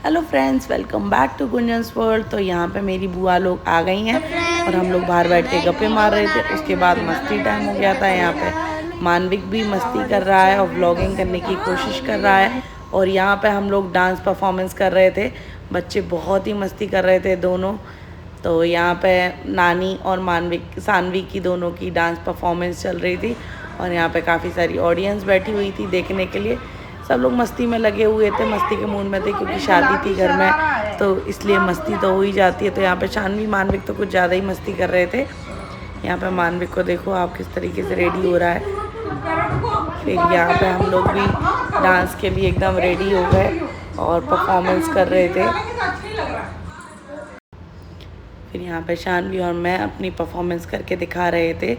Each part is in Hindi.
Hello friends, welcome back to Gunjan's world. तो यहाँ पे मेरी बुआ लोग आ गई हैं और हम लोग बाहर बैठ के गप्पे मार रहे थे। उसके बाद मस्ती टाइम हो गया था। यहाँ पे मानविक भी मस्ती कर रहा है और व्लॉगिंग करने की कोशिश कर रहा है। और यहाँ पे हम लोग डांस परफॉर्मेंस कर रहे थे। बच्चे बहुत ही मस्ती कर रहे थे दोनों। तो यहाँ पे नानी और सानवी की दोनों की डांस परफॉर्मेंस चल रही थी और यहाँ पे काफ़ी सारी ऑडियंस बैठी हुई थी देखने के लिए। सब लोग मस्ती में लगे हुए थे, मस्ती के मूड में थे क्योंकि शादी थी घर में, तो इसलिए मस्ती तो हो ही जाती है। तो यहाँ पे शानवी मानविक तो कुछ ज़्यादा ही मस्ती कर रहे थे। यहाँ पे मानविक को देखो आप किस तरीके से रेडी हो रहा है। फिर यहाँ पे हम लोग भी डांस के लिए एकदम रेडी हो गए और परफॉर्मेंस कर रहे थे। फिर यहाँ पे शानवी और मैं अपनी परफॉर्मेंस करके दिखा रहे थे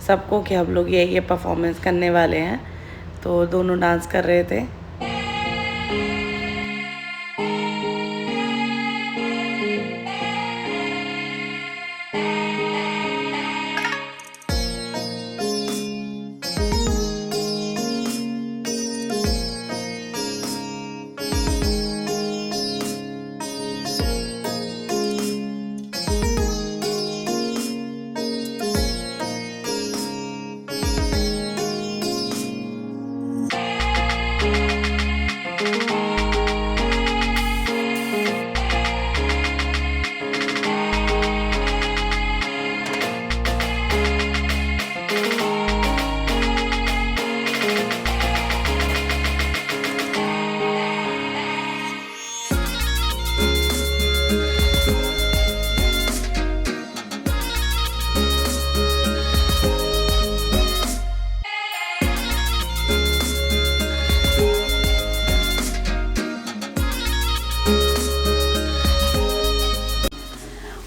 सबको कि हम लोग ये परफॉर्मेंस करने वाले हैं। तो दोनों डांस कर रहे थे।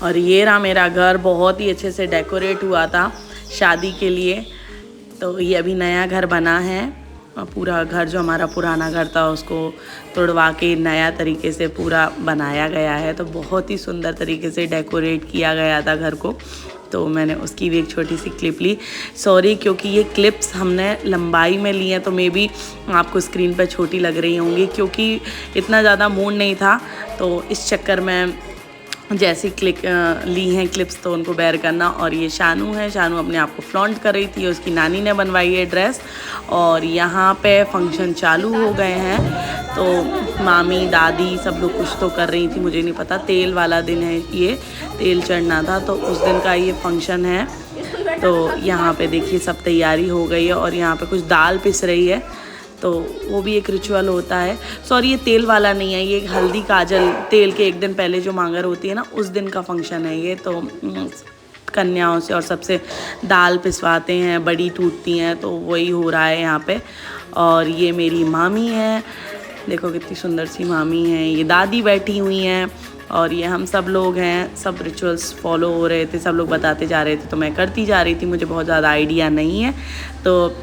और ये रहा मेरा घर, बहुत ही अच्छे से डेकोरेट हुआ था शादी के लिए। तो ये अभी नया घर बना है। पूरा घर जो हमारा पुराना घर था उसको तोड़वा के नया तरीके से पूरा बनाया गया है। तो बहुत ही सुंदर तरीके से डेकोरेट किया गया था घर को। तो मैंने उसकी भी एक छोटी सी क्लिप ली। सॉरी क्योंकि ये क्लिप्स हमने लंबाई में ली हैं तो मे बी आपको स्क्रीन पर छोटी लग रही होंगी क्योंकि इतना ज़्यादा मूड नहीं था। तो इस चक्कर में जैसी ली हैं क्लिप्स तो उनको बेयर करना। और ये शानू है, शानू अपने आप को फ्लॉन्ट कर रही थी, उसकी नानी ने बनवाई है ड्रेस। और यहाँ पे फंक्शन चालू हो गए हैं तो मामी दादी सब लोग कुछ तो कर रही थी, मुझे नहीं पता। तेल वाला दिन है, ये तेल चढ़ना था तो उस दिन का ये फंक्शन है। तो यहाँ पे देखिए सब तैयारी हो गई है और यहाँ पे कुछ दाल पिस रही है तो वो भी एक रिचुअल होता है। सॉरी ये तेल वाला नहीं है, ये हल्दी काजल तेल के एक दिन पहले जो मांगर होती है ना उस दिन का फंक्शन है ये। तो कन्याओं से और सबसे दाल पिसवाते हैं, बड़ी टूटती हैं, तो वही हो रहा है यहाँ पे। और ये मेरी मामी है, देखो कितनी सुंदर सी मामी है। ये दादी बैठी हुई हैं और ये हम सब लोग हैं। सब रिचुअल्स फॉलो हो रहे थे, सब लोग बताते जा रहे थे तो मैं करती जा रही थी। मुझे बहुत ज़्यादा आइडिया नहीं है तो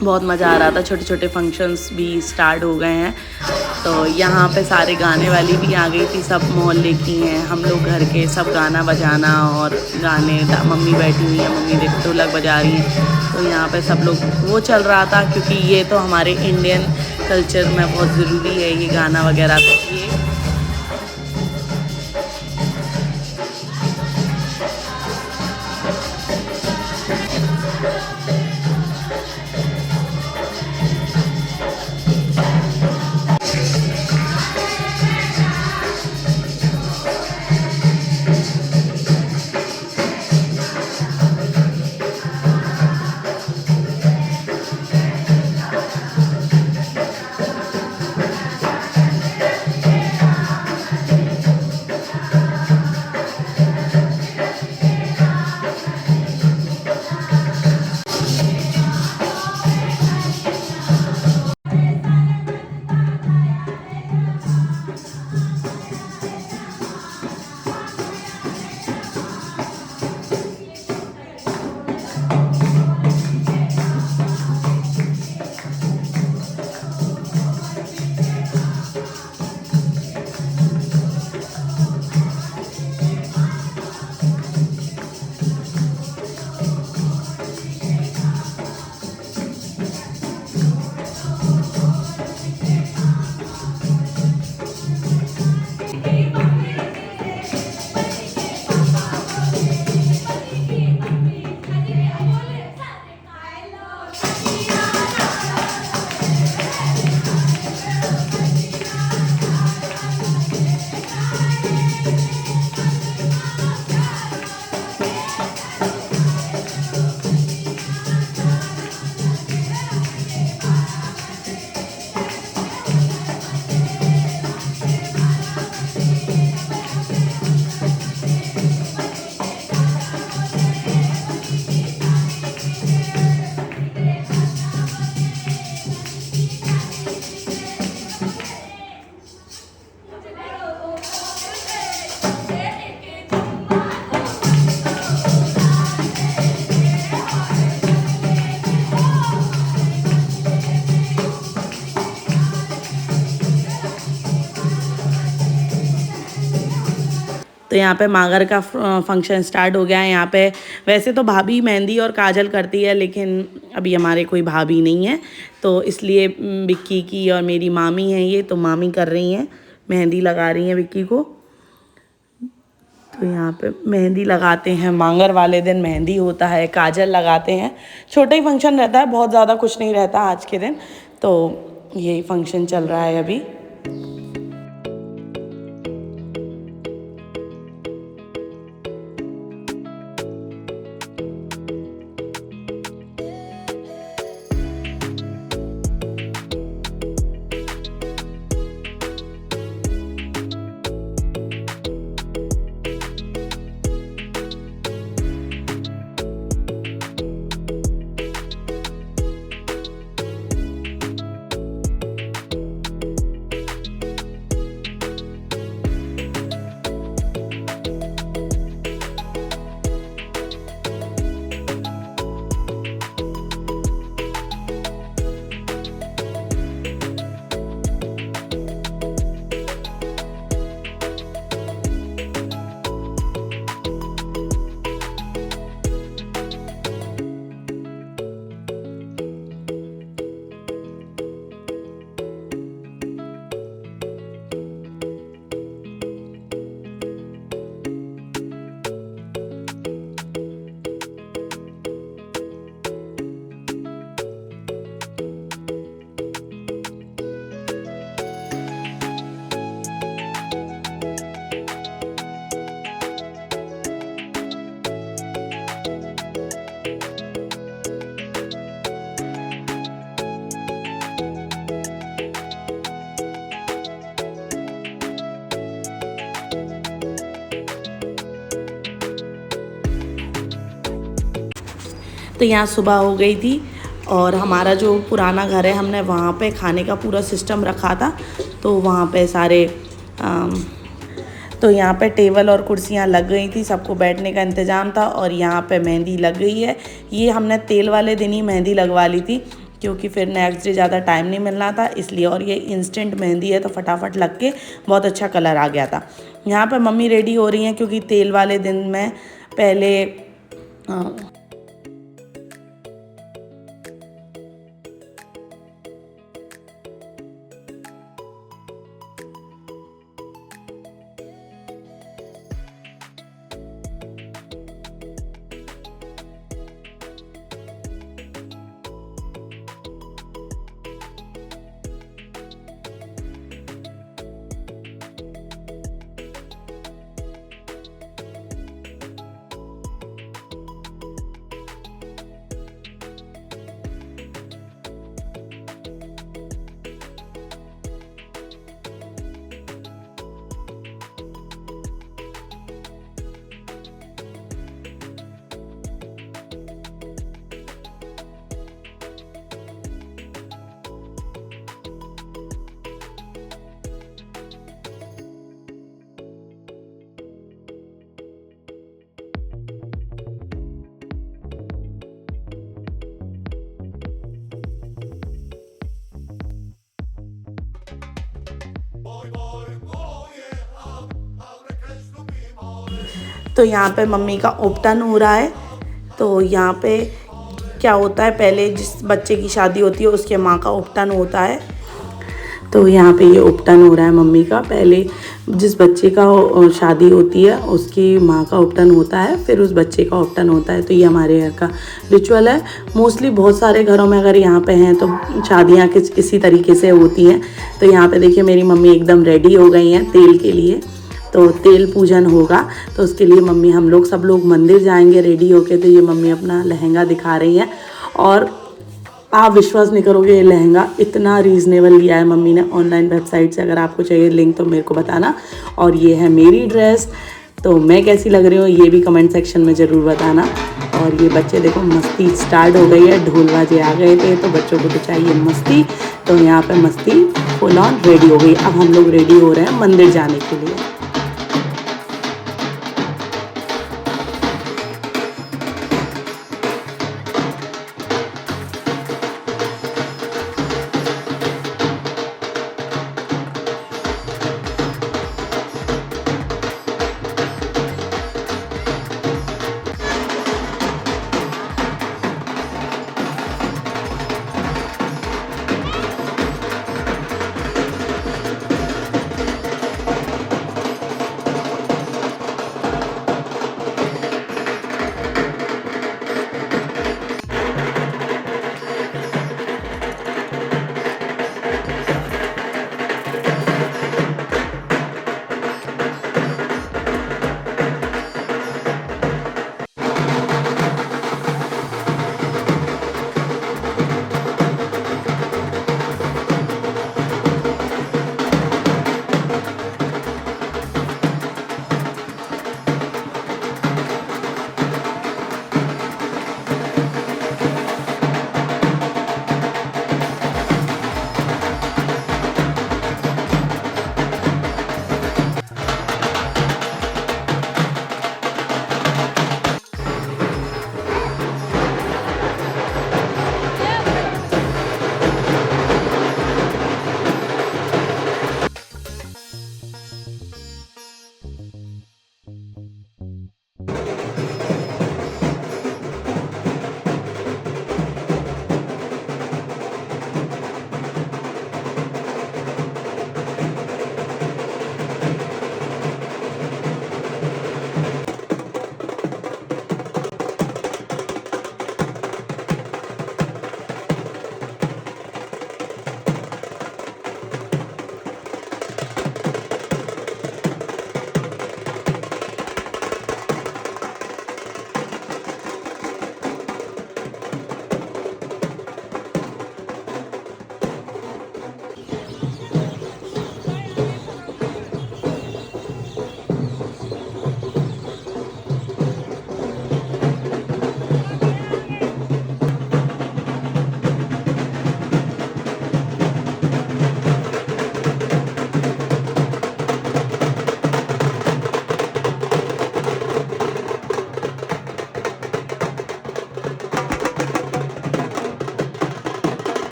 बहुत मज़ा आ रहा था। छोटे छोटे फंक्शंस भी स्टार्ट हो गए हैं। तो यहाँ पे सारे गाने वाली भी आ गई थी, सब मोहल्ले की हैं, हम लोग घर के सब गाना बजाना और गाने। मम्मी बैठी हुई है, मम्मी देखो ढोलक बजा रही हैं। तो यहाँ पे सब लोग वो चल रहा था क्योंकि ये तो हमारे इंडियन कल्चर में बहुत ज़रूरी है ये गाना वगैरह। तो ये तो यहाँ पे मांगर का फंक्शन स्टार्ट हो गया है। यहाँ पे वैसे तो भाभी मेहंदी और काजल करती है, लेकिन अभी हमारे कोई भाभी नहीं है, तो इसलिए विक्की की और मेरी मामी हैं ये, तो मामी कर रही हैं, मेहंदी लगा रही हैं विक्की को। तो यहाँ पे मेहंदी लगाते हैं, मांगर वाले दिन मेहंदी होता है, काजल लगाते हैं। छोटा ही फंक्शन रहता है, बहुत ज़्यादा कुछ नहीं रहता आज के दिन, तो यही फंक्शन चल रहा है अभी। तो यहाँ सुबह हो गई थी और हमारा जो पुराना घर है हमने वहाँ पे खाने का पूरा सिस्टम रखा था, तो वहाँ पे सारे तो यहाँ पे टेबल और कुर्सियाँ लग गई थी, सबको बैठने का इंतज़ाम था और यहाँ पे मेहंदी लग गई है। ये हमने तेल वाले दिन ही मेहंदी लगवा ली थी क्योंकि फिर नेक्स्ट डे ज़्यादा टाइम नहीं मिलना था, इसलिए। और ये इंस्टेंट मेहंदी है तो फटाफट लग के बहुत अच्छा कलर आ गया था। यहाँ पे मम्मी रेडी हो रही हैं क्योंकि तेल वाले दिन में पहले तो यहाँ पे मम्मी का उपटन हो रहा है। तो यहाँ पे क्या होता है, पहले जिस बच्चे की शादी होती है उसके माँ का उपटन होता है। तो यहाँ पे ये उपटन हो रहा है मम्मी का। पहले जिस बच्चे का शादी होती है उसकी माँ का उपटन होता है, फिर उस बच्चे का उपटन होता है। तो ये हमारे घर का रिचुअल है। मोस्टली बहुत सारे घरों में अगर यहाँ पे हैं तो शादियाँ किसी तरीके से होती हैं। तो यहाँ पे देखिए मेरी मम्मी एकदम रेडी हो गई हैं तेल के लिए। तो तेल पूजन होगा तो उसके लिए मम्मी हम लोग सब लोग मंदिर जाएंगे रेडी होके। तो ये मम्मी अपना लहंगा दिखा रही हैं और आप विश्वास नहीं करोगे, ये लहंगा इतना रीज़नेबल लिया है मम्मी ने ऑनलाइन वेबसाइट से। अगर आपको चाहिए लिंक तो मेरे को बताना। और ये है मेरी ड्रेस। तो मैं कैसी लग रही हूँ ये भी कमेंट सेक्शन में ज़रूर बताना। और ये बच्चे देखो मस्ती स्टार्ट हो गई है, ढोल बाजे आ गए थे तो बच्चों को तो चाहिए मस्ती। तो यहाँ पे मस्ती फुल ऑन रेडी हो गई। अब हम लोग रेडी हो रहे हैं मंदिर जाने के लिए।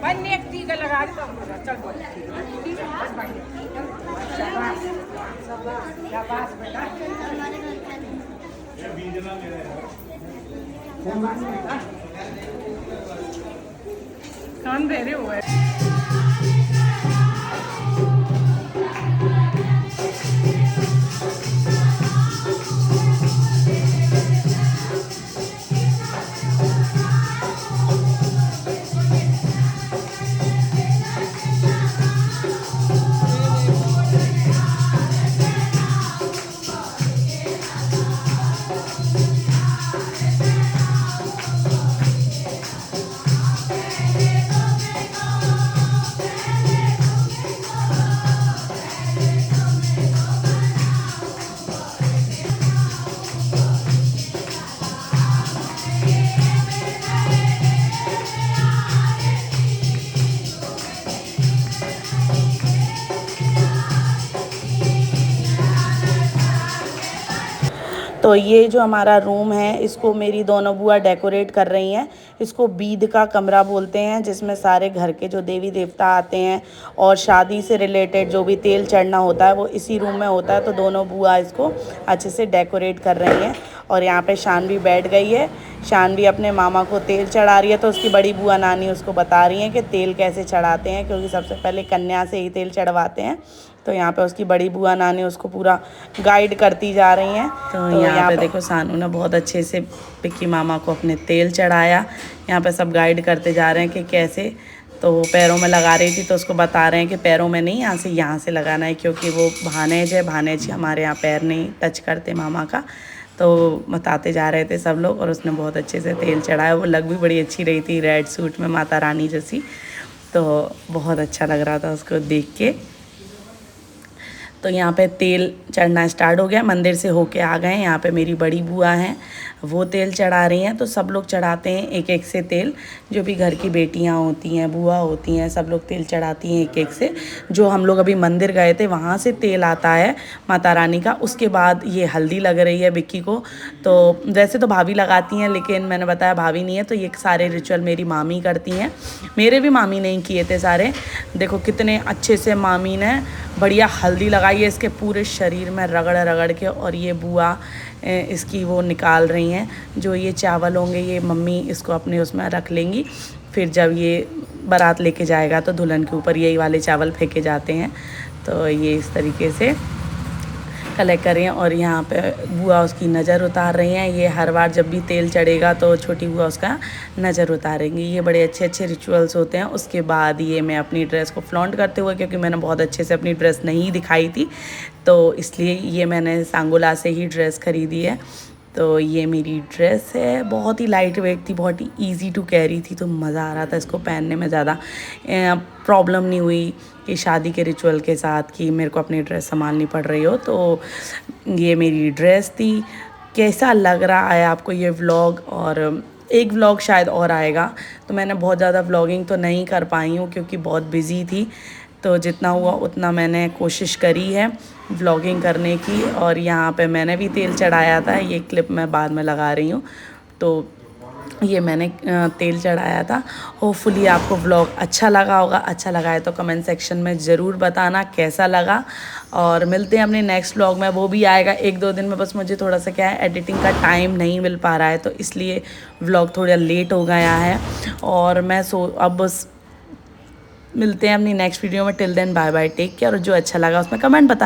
बनने एक टीका लगा दे तो चल बोल ठीक है बस बढ़िया शाबाश शाबाश बेटा कान दे रहे हो तो ये जो हमारा रूम है इसको मेरी दोनों बुआ डेकोरेट कर रही हैं। इसको बीद का कमरा बोलते हैं, जिसमें सारे घर के जो देवी देवता आते हैं और शादी से रिलेटेड जो भी तेल चढ़ना होता है वो इसी रूम में होता है। तो दोनों बुआ इसको अच्छे से डेकोरेट कर रही हैं। और यहाँ पे शानवी बैठ गई है। शानवी अपने मामा को तेल चढ़ा रही है। तो उसकी बड़ी बुआ नानी उसको बता रही हैं कि तेल कैसे चढ़ाते हैं, क्योंकि सबसे पहले कन्या से ही तेल चढ़वाते हैं। तो यहाँ पे उसकी बड़ी बुआ नानी उसको पूरा गाइड करती जा रही हैं। तो यहाँ पे देखो सानू ने बहुत अच्छे से पिक्की मामा को अपने तेल चढ़ाया। यहाँ पे सब गाइड करते जा रहे हैं कि कैसे। तो वो पैरों में लगा रही थी तो उसको बता रहे हैं कि पैरों में नहीं, यहाँ से लगाना है, क्योंकि वो भानेज है। भानेज हमारे यहाँ पैर नहीं टच करते मामा का। तो बताते जा रहे थे सब लोग और उसने बहुत अच्छे से तेल चढ़ाया। वो लग भी बड़ी अच्छी रही थी रेड सूट में माता रानी जैसी। तो बहुत अच्छा लग रहा था उसको देख के। तो यहाँ पे तेल चढ़ना स्टार्ट हो गया। मंदिर से होके आ गए। यहाँ पे मेरी बड़ी बुआ हैं, वो तेल चढ़ा रही हैं। तो सब लोग चढ़ाते हैं एक एक से तेल। जो भी घर की बेटियाँ होती हैं, बुआ होती हैं, सब लोग तेल चढ़ाती हैं एक एक से। जो हम लोग अभी मंदिर गए थे वहाँ से तेल आता है माता रानी का। उसके बाद ये हल्दी लग रही है बिक्की को। तो वैसे तो भाभी लगाती हैं, लेकिन मैंने बताया भाभी नहीं है, तो ये सारे रिचुअल मेरी मामी करती हैं। मेरे भी मामी नहीं किए थे सारे। देखो कितने अच्छे से मामी ने बढ़िया हल्दी लगाई है इसके पूरे शरीर में रगड़ रगड़ के। और ये बुआ इसकी वो निकाल रही हैं। जो ये चावल होंगे ये मम्मी इसको अपने उसमें रख लेंगी। फिर जब ये बारात लेके जाएगा तो दुल्हन के ऊपर यही वाले चावल फेंके जाते हैं। तो ये इस तरीके से कलेक्ट करें। और यहाँ पे बुआ उसकी नज़र उतार रही हैं। ये हर बार जब भी तेल चढ़ेगा तो छोटी बुआ उसका नज़र उतारेंगी। ये बड़े अच्छे अच्छे रिचुअल्स होते हैं। उसके बाद ये मैं अपनी ड्रेस को फ्लॉन्ट करते हुए, क्योंकि मैंने बहुत अच्छे से अपनी ड्रेस नहीं दिखाई थी, तो इसलिए ये मैंने सांगोला से ही ड्रेस ख़रीदी है। तो ये मेरी ड्रेस है, बहुत ही लाइट वेट थी, बहुत ही ईजी टू कैरी थी। तो मज़ा आ रहा था इसको पहनने में। ज़्यादा प्रॉब्लम नहीं हुई कि शादी के रिचुअल के साथ कि मेरे को अपनी ड्रेस संभालनी पड़ रही हो। तो ये मेरी ड्रेस थी। कैसा लग रहा है आपको ये व्लॉग? और एक व्लॉग शायद और आएगा। तो मैंने बहुत ज़्यादा व्लॉगिंग तो नहीं कर पाई हूँ क्योंकि बहुत बिज़ी थी। तो जितना हुआ उतना मैंने कोशिश करी है व्लॉगिंग करने की। और यहाँ पे मैंने भी तेल चढ़ाया था। ये क्लिप मैं बाद में लगा रही हूँ। तो ये मैंने तेल चढ़ाया था। होपफुली आपको व्लॉग अच्छा लगा होगा। अच्छा लगा है तो कमेंट सेक्शन में ज़रूर बताना कैसा लगा। और मिलते हैं अपने नेक्स्ट व्लॉग में। वो भी आएगा 1-2 दिन में। बस मुझे थोड़ा सा क्या है, एडिटिंग का टाइम नहीं मिल पा रहा है, तो इसलिए व्लॉग थोड़ा लेट हो गया है। और मैं अब बस मिलते हैं अपनी नेक्स्ट वीडियो में। Till then bye bye, take care. और जो अच्छा लगा उसमें कमेंट बता।